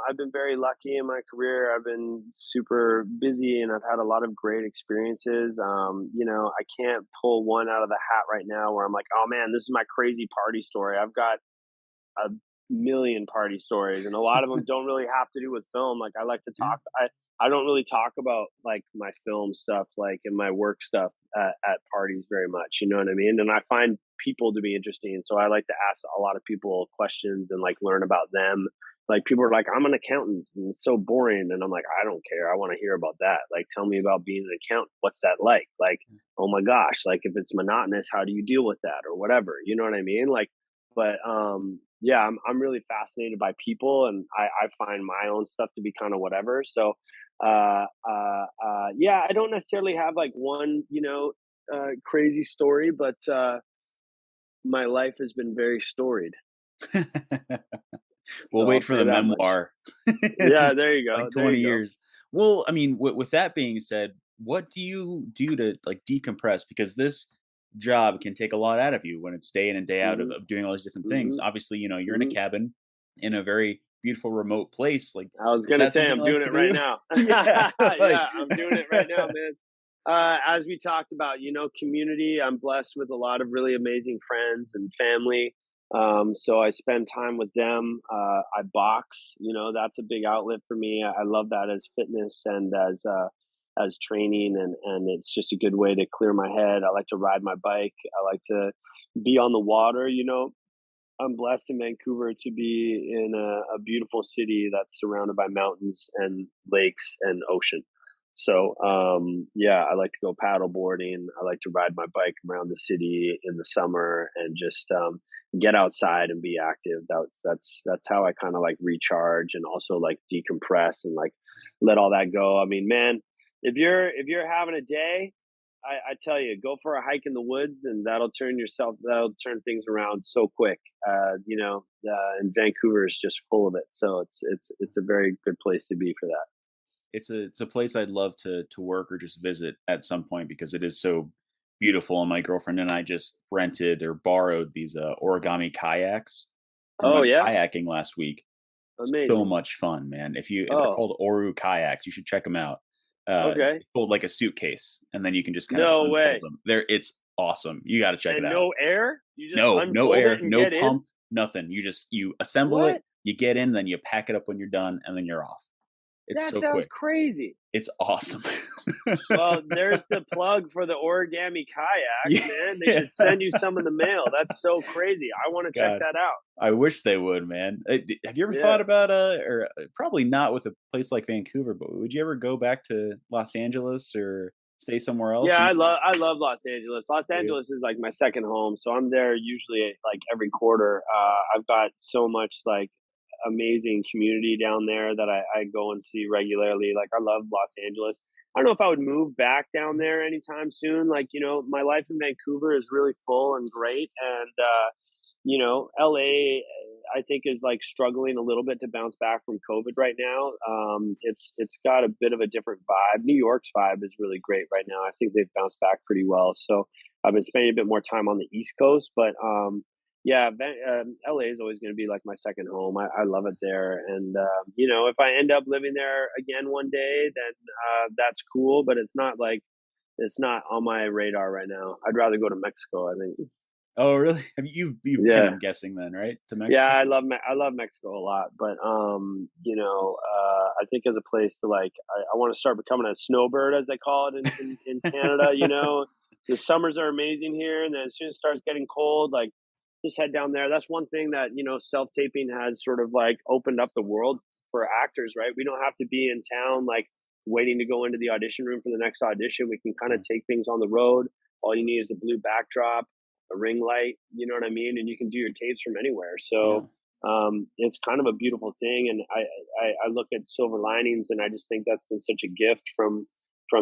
I've been very lucky in my career. I've been super busy and I've had a lot of great experiences. I can't pull one out of the hat right now where I'm like, oh man, this is my crazy party story. I've got a million party stories, and a lot of them don't really have to do with film. Like, I like to Yeah. talk. I don't really talk about like my film stuff, like, and my work stuff at parties very much. You know what I mean? And I find people to be interesting, so I like to ask a lot of people questions and like learn about them. Like, people are like, I'm an accountant and it's so boring, and I'm like, I don't care. I want to hear about that. Like, tell me about being an accountant. What's that like? Like, oh my gosh, like, if it's monotonous, how do you deal with that, or whatever? You know what I mean? Like, but yeah, I'm really fascinated by people, and I find my own stuff to be kind of whatever. So yeah, I don't necessarily have like one, crazy story, but my life has been very storied. We'll So I'll wait for say the that much. memoir Yeah, in there you go. like There 20 you go. years. Well, I mean, with that being said, what do you do to like decompress? Because this job can take a lot out of you when it's day in and day out Hmm. of doing all these different things. Hmm. Obviously, you're in a Hmm. cabin in a very beautiful remote place. Like, I was is gonna that say something I'm you like doing to it right do? now. Yeah, like Yeah, I'm doing it right now, man. As we talked about, community. I'm blessed with a lot of really amazing friends and family. So I spend time with them. I box. That's a big outlet for me. I love that as fitness and as training, and it's just a good way to clear my head. I like to ride my bike. I like to be on the water. I'm blessed in Vancouver to be in a beautiful city that's surrounded by mountains and lakes and ocean. So, yeah, I like to go paddle boarding. I like to ride my bike around the city in the summer and just get outside and be active. That's how I kind of like recharge and also like decompress and like let all that go. I mean, man, if you're having a day, I tell you, go for a hike in the woods, and that'll turn things around so quick. And Vancouver is just full of it, so it's a very good place to be for that. It's a place I'd love to work or just visit at some point because it is so beautiful. And my girlfriend and I just rented or borrowed these origami kayaks and Oh went yeah, kayaking last week. So amazing. much fun, man. They're Oh, called Oru kayaks, you should check them out. okay. They fold like a suitcase, and then you can just kind of No unfold way. them. It's awesome. You got to check it And out. no air? You just No unfold it air, and no get in? pump, nothing. You assemble it, What? you get in, then you pack it up when you're done, and then you're off. It's That so sounds quick. crazy. It's awesome. Well, there's the plug for the origami kayaks, Yeah. man. They should send you some in the mail. That's so crazy. I want to check God, that out. I wish they would, man. Have you ever Yeah. thought about or probably not with a place like Vancouver, but would you ever go back to Los Angeles or stay somewhere else? Yeah, You I love Los Angeles. Los do you? Angeles is like my second home, so I'm there usually like every quarter. I've got so much like amazing community down there that I go and see regularly. Like I love Los Angeles. I don't know if I would move back down there anytime soon. Like, my life in Vancouver is really full and great. And, LA, I think is like struggling a little bit to bounce back from COVID right now. It's got a bit of a different vibe. New York's vibe is really great right now. I think they've bounced back pretty well. So I've been spending a bit more time on the East Coast, but yeah, LA is always going to be like my second home. I love it there, and if I end up living there again one day, then that's cool. But it's not on my radar right now. I'd rather go to Mexico. I think. Oh, really? You've been, Yeah, I'm guessing then, right? To yeah, Mexico? I love Mexico a lot, but I think as a place to like, I want to start becoming a snowbird, as they call it in Canada. The summers are amazing here, and then as soon as it starts getting cold, like just head down there. That's one thing that self taping has sort of like opened up the world for actors, right? We don't have to be in town like waiting to go into the audition room for the next audition. We can kind of Yeah. take things on the road. All you need is the blue backdrop, a ring light, you know what I mean? And you can do your tapes from anywhere. Yeah. So it's kind of a beautiful thing. And I look at silver linings, and I just think that's been such a gift from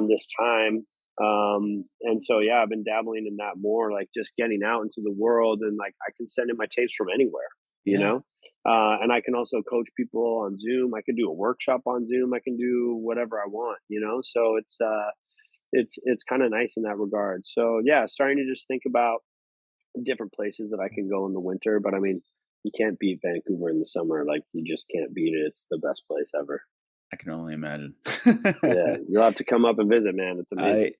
this time. And so, yeah, I've been dabbling in that more, like just getting out into the world, and like I can send in my tapes from anywhere, you Yeah. know? And I can also coach people on Zoom. I can do a workshop on Zoom. I can do whatever I want, So it's kind of nice in that regard. So yeah, starting to just think about different places that I can go in the winter. But I mean, you can't beat Vancouver in the summer. Like you just can't beat it. It's the best place ever. I can only imagine. Yeah, you'll have to come up and visit, man. It's amazing. I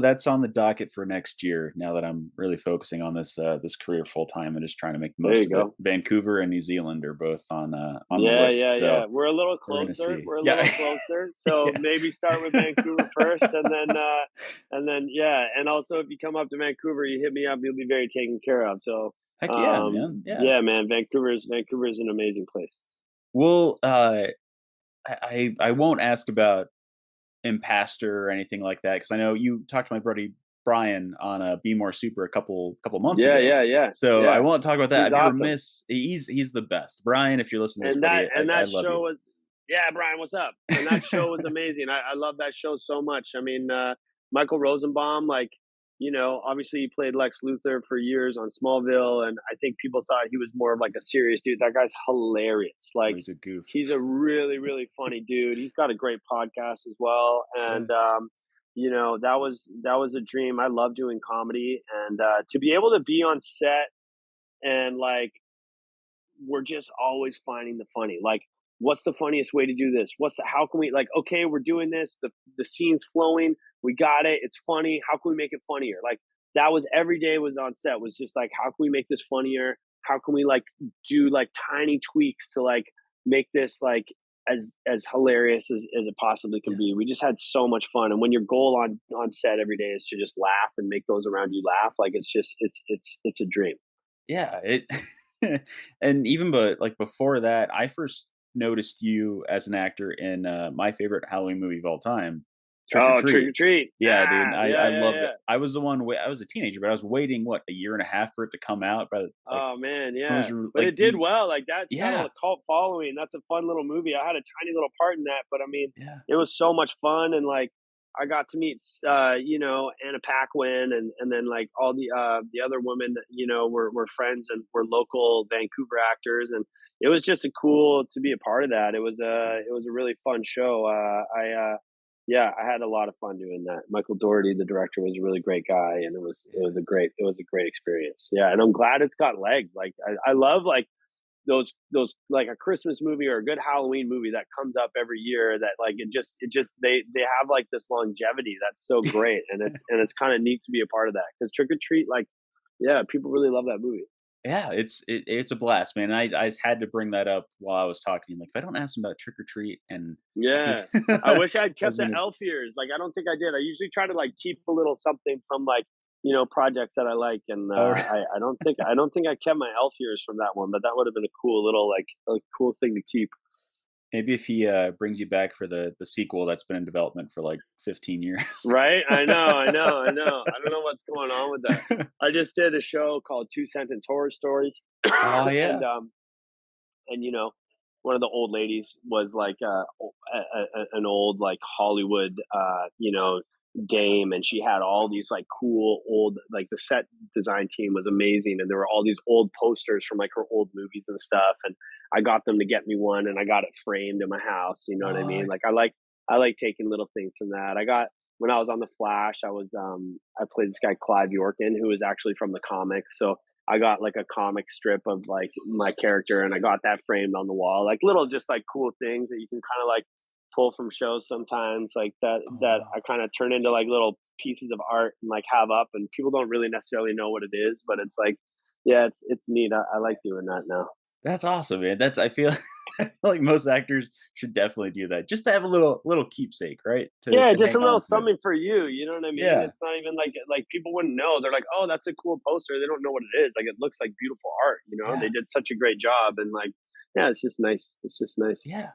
that's on the docket for next year now that I'm really focusing on this career full time and just trying to make the There most you of it. go. Vancouver and New Zealand are both on the Yeah, list. yeah, yeah. So We're a little we're gonna closer. see. We're a Yeah. little closer. So Yeah. maybe start with Vancouver first, and then yeah. And also, if you come up to Vancouver, you hit me up. You'll be very taken care of. So, Heck yeah, man. Yeah. yeah, man. Vancouver's an amazing place. Well, I won't ask about Impastor or anything like that because I know you talked to my buddy Brian on Be More Super a couple months Yeah, ago. yeah, yeah, So I yeah. won't talk about that. He's I'd be awesome. remiss. He's the best. Brian, if you're listening to this, And buddy, I that love show you. was, yeah, Brian, what's up? And that show was amazing. I love that show so much. I mean, Michael Rosenbaum, like, obviously he played Lex Luthor for years on Smallville, and I think people thought he was more of like a serious dude. That guy's hilarious. Oh, Like, he's a goof. he's a really, really funny dude. He's got a great podcast as well, Yeah. and that was a dream. I love doing comedy, and to be able to be on set and like we're just always finding the funny. Like, what's the funniest way to do this? How can we, like, okay, we're doing this, the scene's flowing, we got it, it's funny. How can we make it funnier? Like that was every day was on set was just like, how can we make this funnier? How can we like do like tiny tweaks to like make this like as hilarious as it possibly can Yeah. be. We just had so much fun. And when your goal on set every day is to just laugh and make those around you laugh, like it's a dream. Yeah, it and even but like before that, I first noticed you as an actor in my favorite Halloween movie of all time, Trick or Oh, Trick or Treat. Treat. Yeah, dude, Ah, I yeah, yeah, loved it. yeah. I was the one. I was a teenager, but I was waiting what a year and a half for it to come out. But like, Oh man, when yeah. was But like, it do did you, well. Like that's got yeah, a cult following. That's a fun little movie. I had a tiny little part in that, but I mean, yeah, it was so much fun, and like I got to meet, you know, Anna Paquin, and then like all the other women that, you know, were friends and were local Vancouver actors, and it was just a cool to be a part of that. It was a really fun show. Yeah, I had a lot of fun doing that. Michael Doherty, the director, was a really great guy, and it was a great experience. Yeah, and I'm glad it's got legs. Like I love like those like a Christmas movie or a good Halloween movie that comes up every year that like it just they have like this longevity that's so great, and it's kind of neat to be a part of that because Trick or Treat, like, yeah, people really love that movie. Yeah, it's a blast, man. I just had to bring that up while I was talking. Like, if I don't ask him about Trick or Treat, and if he Yeah. I wish I'd I kept was the gonna. elf ears. Like, I don't think I did. I usually try to like keep a little something from like, you know, projects that I like, and Oh, I don't think I kept my elf ears from that one, but that would have been a cool little like a cool thing to keep. maybe if he brings you back for the sequel that's been in development for like 15 years. Right? I know. I don't know what's going on with that. I just did a show called Two Sentence Horror Stories, Oh and yeah. you know, one of the old ladies was like an old like Hollywood you know, dame, and she had all these like cool old, like the set design team was amazing, and there were all these old posters from like her old movies and stuff, and I got them to get me one, and I got it framed in my house. You know what I mean? Oh, Like I like taking little things from that. I got when I was on the Flash, I played this guy Clive Yorkin who was actually from the comics, so I got like a comic strip of like my character, and I got that framed on the wall. Like little just like cool things that you can kind of like pull from shows sometimes, like oh that wow. I kind of turn into like little pieces of art and like have up, and people don't really necessarily know what it is, but it's like, yeah, it's neat. I like doing that now. That's awesome, man. That's I feel like most actors should definitely do that, just to have a little keepsake, right? Yeah, To just hang a little on to. something for you. You know what I mean? Yeah, It's not even like people wouldn't know. They're like, oh, that's a cool poster. They don't know what it is. Like it looks like beautiful art. You know, they yeah. did such a great job, and like, yeah, it's just nice. It's just nice. Yeah.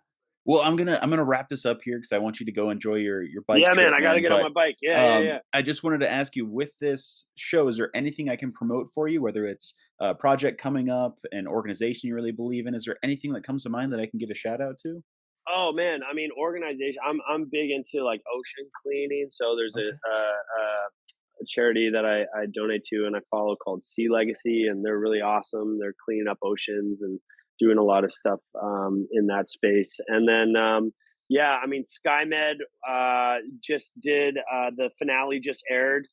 Well, I'm gonna wrap this up here because I want you to go enjoy your bike Yeah, man, trip, I got to man. get on But my bike. Yeah. I just wanted to ask you, with this show, is there anything I can promote for you? Whether it's a project coming up, an organization you really believe in, is there anything that comes to mind that I can give a shout out to? Oh man, I mean, organization. I'm big into like ocean cleaning. So there's Okay. a charity that I donate to and I follow called SeaLegacy, and they're really awesome. They're cleaning up oceans and doing a lot of stuff in that space. And then yeah, I mean, Skymed just did the finale just aired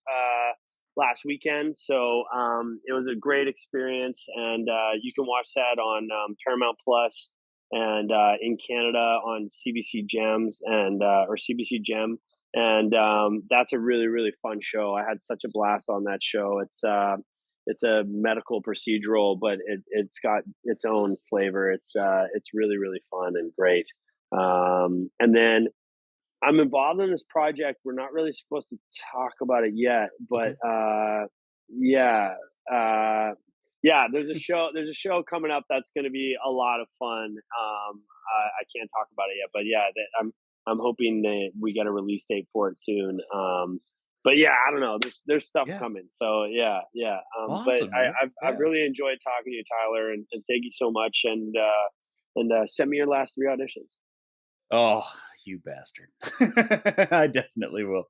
last weekend, so it was a great experience, and you can watch that on Paramount Plus and in Canada on CBC Gems and or CBC Gem, and that's a really fun show. I had such a blast on that show. It's a medical procedural, but it's got its own flavor. It's really fun and great. And then I'm involved in this project. We're not really supposed to talk about it yet, but Okay. yeah, uh, yeah. There's a show coming up that's going to be a lot of fun. I can't talk about it yet, but yeah, I'm hoping that we get a release date for it soon. But yeah, I don't know. There's stuff Yeah. coming. So yeah. But Awesome, man. I've Yeah. really enjoyed talking to you, Tyler, and thank you so much. And send me your last three auditions. Oh, you bastard. I definitely will.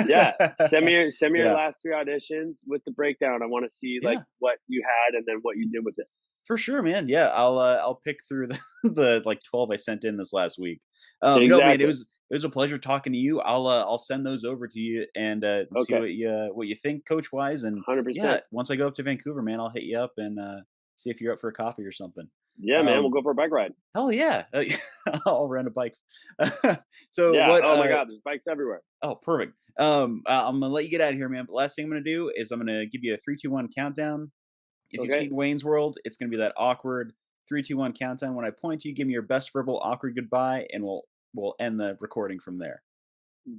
Yeah, send me your Yeah. last 3 auditions with the breakdown. I wanna see, like, Yeah. what you had and then what you did with it. For sure, man. Yeah, I'll pick through the like 12 I sent in this last week. No, man, Exactly. it was a pleasure talking to you. I'll send those over to you and see Okay, what you think coach wise. And yeah, 100%. once I go up to Vancouver, man, I'll hit you up and see if you're up for a coffee or something. Yeah, man, we'll Um, go for a bike ride. hell yeah, I'll rent a bike. So Yeah, what? oh my god, there's bikes everywhere. Oh, perfect. I'm gonna let you get out of here, man. But last thing I'm gonna do is I'm gonna give you a 3, 2, 1 countdown. If you've Okay? seen Wayne's World, it's gonna be that awkward 3, 2, 1 countdown. When I point to you, give me your best verbal awkward goodbye, and we'll end the recording from there.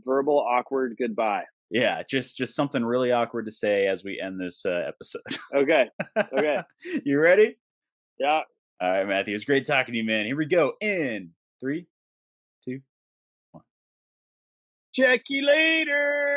Verbal awkward goodbye. Yeah, just something really awkward to say as we end this episode. Okay, okay. You ready? Yeah. All right, Matthew. It's great talking to you, man. Here we go. In 3, 2. Check you later.